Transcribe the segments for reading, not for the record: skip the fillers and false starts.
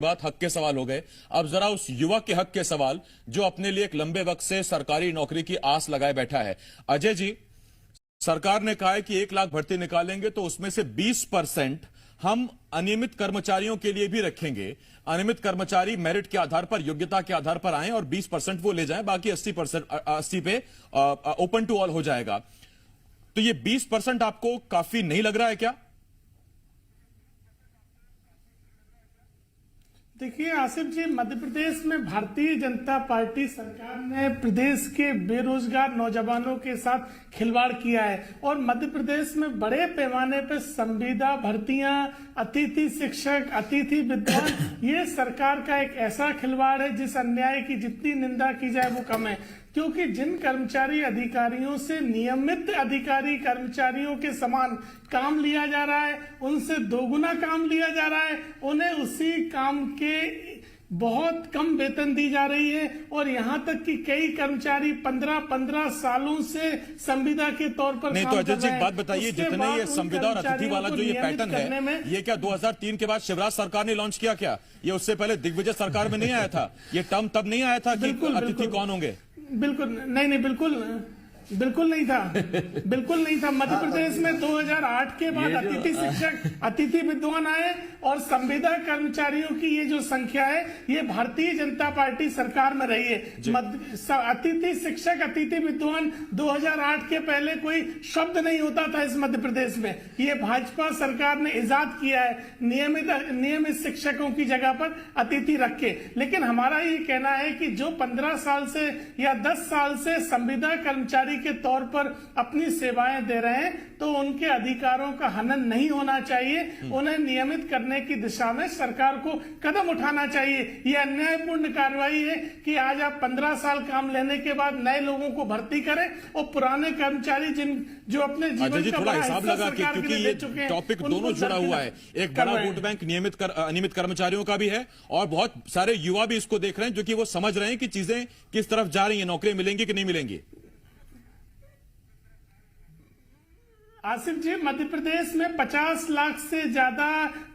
बात हक के सवाल हो गए। अब जरा उस युवक के हक के सवाल जो अपने लिए एक लंबे वक्त से सरकारी नौकरी की आस लगाए बैठा है। अजय जी, सरकार ने कहा है कि 1 लाख भर्ती निकालेंगे तो उसमें से 20% हम अनियमित कर्मचारियों के लिए भी रखेंगे। अनियमित कर्मचारी मेरिट के आधार पर, योग्यता के आधार पर आए और 20% वो ले जाएं, बाकी 80 पे ओपन टू ऑल हो जाएगा। तो ये 20% आपको काफी नहीं लग रहा है क्या? देखिए आसिफ जी, मध्य प्रदेश में भारतीय जनता पार्टी सरकार ने प्रदेश के बेरोजगार नौजवानों के साथ खिलवाड़ किया है और मध्य प्रदेश में बड़े पैमाने पर संविदा भर्तियां, अतिथि शिक्षक, अतिथि विद्वान, ये सरकार का एक ऐसा खिलवाड़ है जिस अन्याय की जितनी निंदा की जाए वो कम है। क्योंकि जिन कर्मचारी अधिकारियों से नियमित अधिकारी कर्मचारियों के समान काम लिया जा रहा है, उनसे दोगुना काम लिया जा रहा है, उन्हें उसी काम के बहुत कम वेतन दी जा रही है और यहां तक कि कई कर्मचारी 15-15 सालों से संविदा के तौर पर नहीं। काम तो अजय जी, कर रहे हैं। बात बताइए, जितने ये संविदा और अतिथि वाला जो ये पैटर्न है, ये क्या 2003 के बाद शिवराज सरकार ने लॉन्च किया क्या? ये उससे पहले दिग्विजय सरकार में नहीं आया था? ये टर्म तब नहीं आया था कि अतिथि कौन होंगे? बिल्कुल नहीं, बिल्कुल नहीं था, बिल्कुल नहीं था। मध्य प्रदेश में 2008 के बाद अतिथि शिक्षक, अतिथि विद्वान आए और संविदा कर्मचारियों की ये जो संख्या है ये भारतीय जनता पार्टी सरकार में रही है। अतिथि शिक्षक, अतिथि विद्वान 2008 के पहले कोई शब्द नहीं होता था इस मध्य प्रदेश में। ये भाजपा सरकार ने इजाद किया है नियमित शिक्षकों की जगह पर अतिथि रख के। लेकिन हमारा ये कहना है कि जो 15 साल से या 10 साल से संविदा कर्मचारी के तौर पर अपनी सेवाएं दे रहे हैं तो उनके अधिकारों का हनन नहीं होना चाहिए। उन्हें नियमित करने की दिशा में सरकार को कदम उठाना चाहिए। यह अन्यायपूर्ण कार्रवाई है कि आज आप 15 साल काम लेने के बाद नए लोगों को भर्ती करें और पुराने कर्मचारी जो अपने जीवन का बड़ा हिसाब लगा के, क्योंकि ये टॉपिक दोनों जुड़ा हुआ है। एक बड़ा वोट बैंक अनियमित कर्मचारियों का भी है और बहुत सारे युवा भी इसको देख रहे हैं जो कि वो समझ रहे हैं कि चीजें किस तरफ जा रही है, नौकरियां मिलेंगी कि नहीं मिलेंगी। आसिफ जी, मध्य प्रदेश में 50 लाख से ज्यादा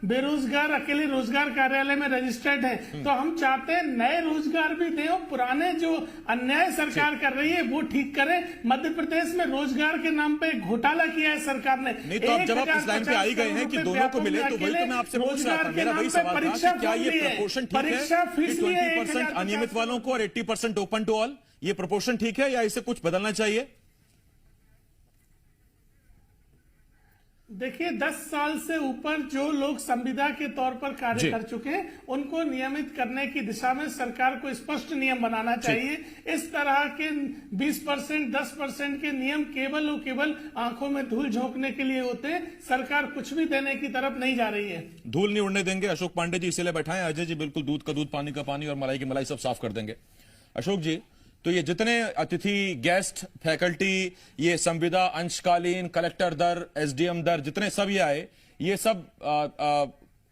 बेरोजगार अकेले रोजगार कार्यालय में रजिस्टर्ड हैं। तो हम चाहते हैं नए रोजगार भी दें और पुराने जो अन्याय सरकार कर रही है वो ठीक करें। मध्य प्रदेश में रोजगार के नाम पे घोटाला किया है सरकार ने। नहीं तो अब जब आप इस लाइन पे आई गए हैं कि दोनों को मिले, तो वही तो मैं आपसे पूछ रहा था। मेरा वही सवाल था कि क्या ये प्रपोर्शन ठीक है कि 20% अनियमित वालों को और 80% ओपन टू ऑल, ये प्रपोर्शन ठीक है या इसे कुछ बदलना चाहिए? देखिए, 10 साल से ऊपर जो लोग संविदा के तौर पर कार्य कर चुके हैं उनको नियमित करने की दिशा में सरकार को स्पष्ट नियम बनाना चाहिए। इस तरह के 20%, 10% के नियम केवल और केवल आंखों में धूल झोंकने के लिए होते हैं। सरकार कुछ भी देने की तरफ नहीं जा रही है। धूल नहीं उड़ने देंगे। अशोक पांडे जी इसीलिए बैठाएं। अजय जी बिल्कुल दूध का दूध, पानी का पानी और मलाई की मलाई सब साफ कर देंगे। अशोक जी, तो ये जितने अतिथि, गेस्ट, फैकल्टी, ये संविदा, अंशकालीन, कलेक्टर दर, एसडीएम दर, जितने सब ये आए, ये सब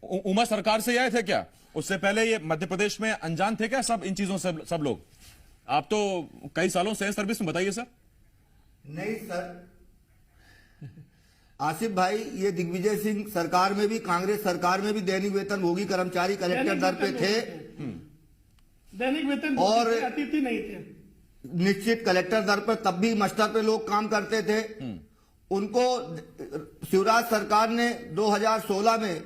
उमा सरकार से आए थे क्या? उससे पहले ये मध्य प्रदेश में अनजान थे क्या सब इन चीजों से सब लोग? आप तो कई सालों से सर्विस में, बताइए सर। नहीं सर, आसिफ भाई, ये दिग्विजय सिंह सरकार में भी, कांग्रेस सरकार में भी दैनिक वेतन भोगी कर्मचारी कलेक्टर दर पे थे। दैनिक वेतन और अतिथि नहीं थे। निश्चित कलेक्टर दर पर तब भी मस्टर पे लोग काम करते थे। उनको शिवराज सरकार ने 2016 में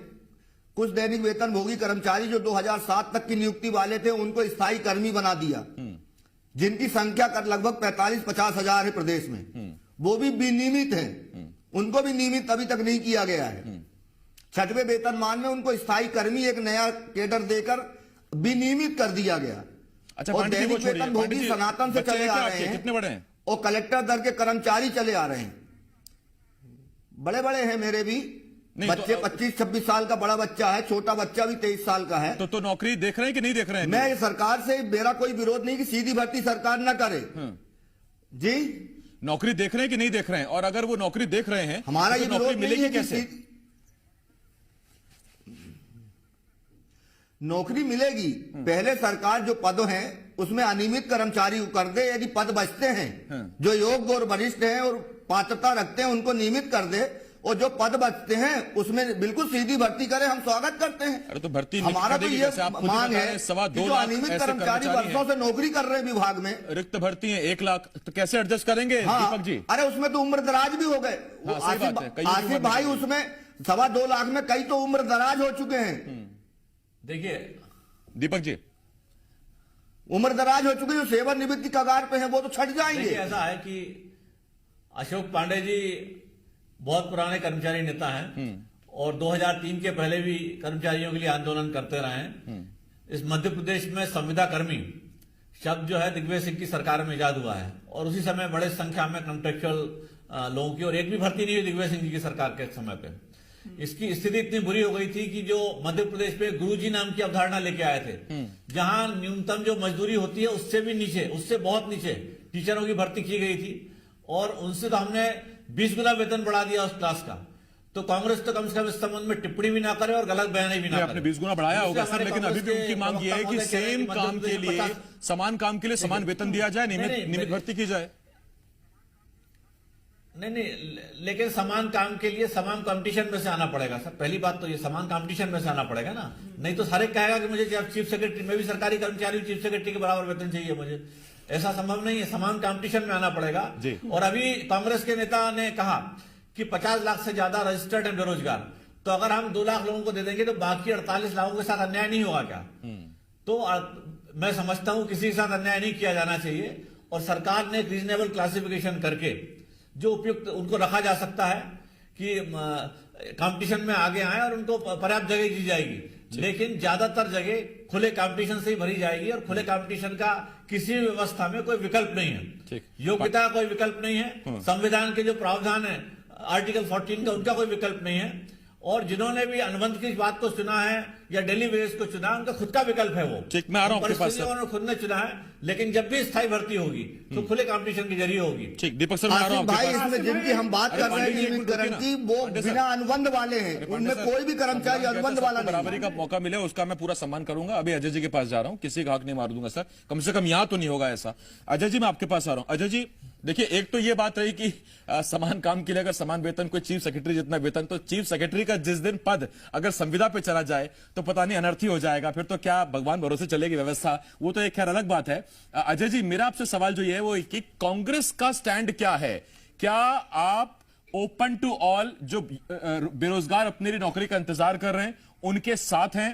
कुछ दैनिक वेतन भोगी कर्मचारी जो 2007 तक की नियुक्ति वाले थे उनको स्थायी कर्मी बना दिया, जिनकी संख्या लगभग 45-50 हजार है प्रदेश में। वो भी विनियमित है, उनको भी नियमित अभी तक नहीं किया गया है। 6वें वेतनमान में उनको स्थायी कर्मी एक नया केडर देकर विनियमित कर दिया गया। अच्छा, और दैनिक वेतन भोगी सनातन से चले आ रहे हैं। कितने बड़े हैं? और कलेक्टर दर के कर्मचारी चले आ रहे हैं, बड़े बड़े हैं मेरे भी बच्चे। 25-26 साल का बड़ा बच्चा है, छोटा बच्चा भी 23 साल का है। तो नौकरी देख रहे हैं कि नहीं देख रहे हैं? मैं सरकार से, मेरा कोई विरोध नहीं कि सीधी भर्ती सरकार न करे जी। नौकरी देख रहे हैं कि नहीं देख रहे हैं? और अगर वो नौकरी देख रहे हैं, हमारा ये नौकरी मिलेगी कैसे? नौकरी मिलेगी, पहले सरकार जो पद हैं उसमें अनियमित कर्मचारी कर दे। यदि पद बचते हैं जो योग्य और वरिष्ठ हैं और पात्रता रखते हैं उनको नियमित कर दे। और जो पद बचते हैं उसमें बिल्कुल सीधी भर्ती करें, हम स्वागत करते हैं। अरे तो भर्ती हमारा तो निकालेगी ये कैसे? आप खुद ही मांग बता रहे है हैं, कि 2.25 जो लाख अनियमित ऐसे कर्मचारी कर्मचारी वर्षों से नौकरी कर रहे हैं विभाग में, रिक्त भर्ती है 1 लाख, तो कैसे एडजस्ट करेंगे दीपक जी? अरे उसमें तो उम्र दराज भी हो गए। हाँ, सही बात है, कई की आसिफ उम्र भाई निकल उसमें 2.25 लाख में कई तो उम्र दराज हो चुके हैं। देखिए दीपक जी, उम्र दराज हो चुके, जो सेवानिवृत्ति की कगार पे हैं वो तो छट देखिए जाएंगे। ऐसा है कि अशोक पांडे जी बहुत पुराने कर्मचारी नेता हैं और 2003 के पहले भी कर्मचारियों के लिए आंदोलन करते रहे हैं। इस मध्य प्रदेश में संविदा कर्मी शब्द जो है दिग्विजय सिंह की सरकार में इजाद हुआ है और उसी समय बड़े संख्या में कॉन्ट्रेक्चुअल लोगों की और एक भी भर्ती नहीं हुई दिग्विजय सिंह जी की सरकार के समय पे। इसकी स्थिति इतनी बुरी हो गई थी कि जो मध्य प्रदेश में गुरुजी नाम की अवधारणा लेके आए थे, जहां न्यूनतम जो मजदूरी होती है उससे भी नीचे, उससे बहुत नीचे टीचरों की भर्ती की गई थी और उनसे तो हमने 20 गुना वेतन बढ़ा दिया उस क्लास का। तो कांग्रेस तो कम से कम इस संबंध में टिप्पणी भी ना करे और गलत बयान भी ना करे। आपने 20 गुना बढ़ाया होगा सर, लेकिन अभी भी उनकी मांग यह है कि सेम काम के लिए, समान काम के लिए समान वेतन दिया जाए, नियमित भर्ती की जाए। नहीं, लेकिन समान काम के लिए समान कंपटीशन में से आना पड़ेगा सर। पहली बात तो ये समान कंपटीशन में से आना पड़ेगा ना, नहीं तो हर एक कहेगा कि मुझे चीफ सेक्रेटरी, मैं भी सरकारी कर्मचारी हूं, चीफ सेक्रेटरी के बराबर वेतन चाहिए मुझे। ऐसा संभव नहीं है, समान कंपटीशन में आना पड़ेगा। और अभी कांग्रेस के नेता ने कहा कि 50 लाख से ज्यादा रजिस्टर्ड है बेरोजगार, तो अगर हम 2 लाख लोगों को दे देंगे तो बाकी 48 लाखों के साथ अन्याय नहीं होगा क्या? तो मैं समझता हूं किसी के साथ अन्याय नहीं किया जाना चाहिए और सरकार ने एक रीजनेबल क्लासिफिकेशन करके जो उपयुक्त उनको रखा जा सकता है कि कंपटीशन में आगे आए और उनको पर्याप्त जगह दी जाएगी, लेकिन ज्यादातर जगह खुले कंपटीशन से ही भरी जाएगी और खुले कंपटीशन का किसी भी व्यवस्था में कोई विकल्प नहीं है। योग्यता का कोई विकल्प नहीं है, संविधान के जो प्रावधान है आर्टिकल 14 का उनका कोई विकल्प नहीं है और जिन्होंने भी अनुबंध की बात को चुना है या डेली वेजेस को चुना है उनका खुद का विकल्प है वो। ठीक, मैं आ रहा हूं आपके पास। उन्होंने खुद ने चुना है, लेकिन जब भी स्थायी भर्ती होगी तो खुले कंपटीशन के जरिए होगी। ठीक, दीपक सर मैं आ रहा हूं भाई आपके पास। इसमें जिनकी हम बात कर रहे हैं नियमितकरण की, वो बिना अनुबंध वाले हैं, उनमें कोई भी कर्मचारी अनुबंध वाला नहीं। बराबरी का मौका मिले उसका मैं पूरा सम्मान करूंगा। अभी अजय जी के पास जा रहा हूं, किसी का हक नहीं मार दूंगा सर, कम से कम यहां तो नहीं होगा ऐसा। अजय जी मैं आपके पास आ रहा हूं। अजय जी देखिए, एक तो ये बात रही कि समान काम के लिए अगर समान वेतन, कोई चीफ सेक्रेटरी जितना वेतन, तो चीफ सेक्रेटरी का जिस दिन पद अगर संविदा पे चला जाए तो पता नहीं अनर्थी हो जाएगा, फिर तो क्या भगवान भरोसे चलेगी व्यवस्था, वो तो एक खैर अलग बात है। अजय जी मेरा आपसे सवाल जो ये है वो कि कांग्रेस का स्टैंड क्या है? क्या आप ओपन टू ऑल जो बेरोजगार अपने लिए नौकरी का इंतजार कर रहे हैं उनके साथ हैं,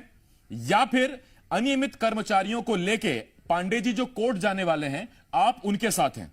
या फिर अनियमित कर्मचारियों को लेके पांडे जी जो कोर्ट जाने वाले हैं आप उनके साथ हैं?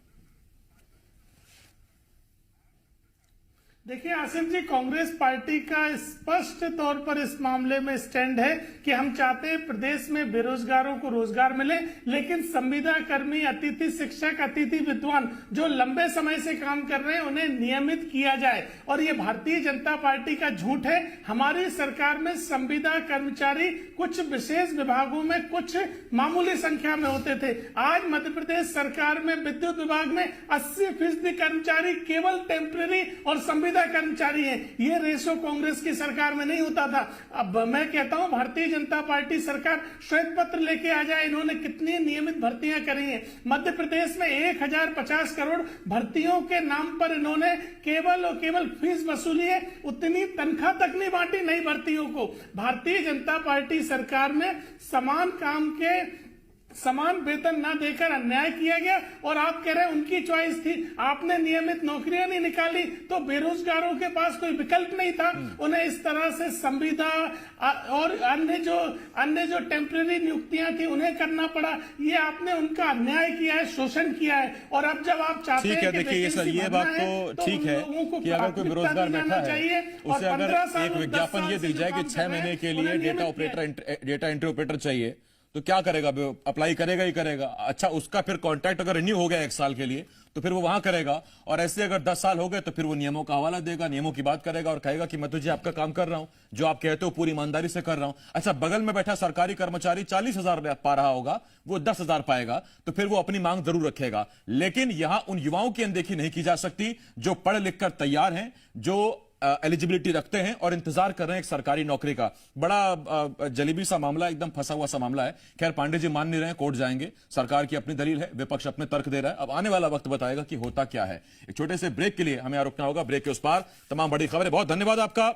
देखिए आसिफ जी, कांग्रेस पार्टी का स्पष्ट तौर पर इस मामले में स्टैंड है कि हम चाहते हैं प्रदेश में बेरोजगारों को रोजगार मिले, लेकिन संविदा कर्मी, अतिथि शिक्षक, अतिथि विद्वान जो लंबे समय से काम कर रहे हैं उन्हें नियमित किया जाए। और ये भारतीय जनता पार्टी का झूठ है। हमारी सरकार में संविदा कर्मचारी कुछ विशेष विभागों में कुछ मामूली संख्या में होते थे। आज मध्य प्रदेश सरकार में विद्युत विभाग में 80% कर्मचारी केवल टेम्पररी और संविदा कर्मचारी हैं। ये रेशो कांग्रेस की सरकार में नहीं होता था। अब मैं कहता हूं भारतीय जनता पार्टी सरकार श्वेत पत्र लेके आ जाए, इन्होंने कितनी नियमित भर्तियां करी हैं। मध्य प्रदेश में 1050 करोड़ भर्तियों के नाम पर इन्होंने केवल और केवल फीस वसूली है, उतनी तनख्वाह तक नहीं बांटी नई भर्तियों को। भारतीय जनता पार्टी सरकार में समान काम के समान वेतन ना देकर अन्याय किया गया और आप कह रहे हैं उनकी चॉइस थी। आपने नियमित नौकरियां नहीं निकाली तो बेरोजगारों के पास कोई विकल्प नहीं था, उन्हें इस तरह से संविदा और अन्य जो टेम्पररी नियुक्तियां थी उन्हें करना पड़ा। ये आपने उनका अन्याय किया है, शोषण किया है। और अब जब आप चाहते हैं कि देखिए सर ये बात तो ठीक है कि अगर कोई बेरोजगार बैठा है उसे अगर एक विज्ञापन ये दिख जाए कि 6 महीने के लिए डेटा एंट्री ऑपरेटर चाहिए तो क्या करेगा? अप्लाई करेगा ही करेगा। अच्छा, उसका फिर कॉन्ट्रैक्ट अगर रिन्यू हो गया 1 साल के लिए तो फिर वो वहां करेगा, और ऐसे अगर 10 साल हो गए तो फिर वो नियमों का हवाला देगा, नियमों की बात करेगा और कहेगा कि मैं तुझे आपका काम कर रहा हूं, जो आप कहते हो पूरी ईमानदारी से कर रहा हूं। अच्छा, बगल में बैठा सरकारी कर्मचारी 40,000 पा रहा होगा, वो 10,000 पाएगा, तो फिर वो अपनी मांग जरूर रखेगा। लेकिन यहां उन युवाओं की अनदेखी नहीं की जा सकती जो पढ़ लिख कर तैयार हैं, जो एलिजिबिलिटी रखते हैं और इंतजार कर रहे हैं एक सरकारी नौकरी का। बड़ा जलीबी सा मामला, एकदम फंसा हुआ सा मामला है। खैर, पांडे जी मान नहीं रहे हैं, कोर्ट जाएंगे। सरकार की अपनी दलील है, विपक्ष अपने तर्क दे रहा है। अब आने वाला वक्त बताएगा कि होता क्या है। एक छोटे से ब्रेक के लिए हमें रुकना होगा। ब्रेक के उस पार तमाम बड़ी खबरें। बहुत धन्यवाद आपका।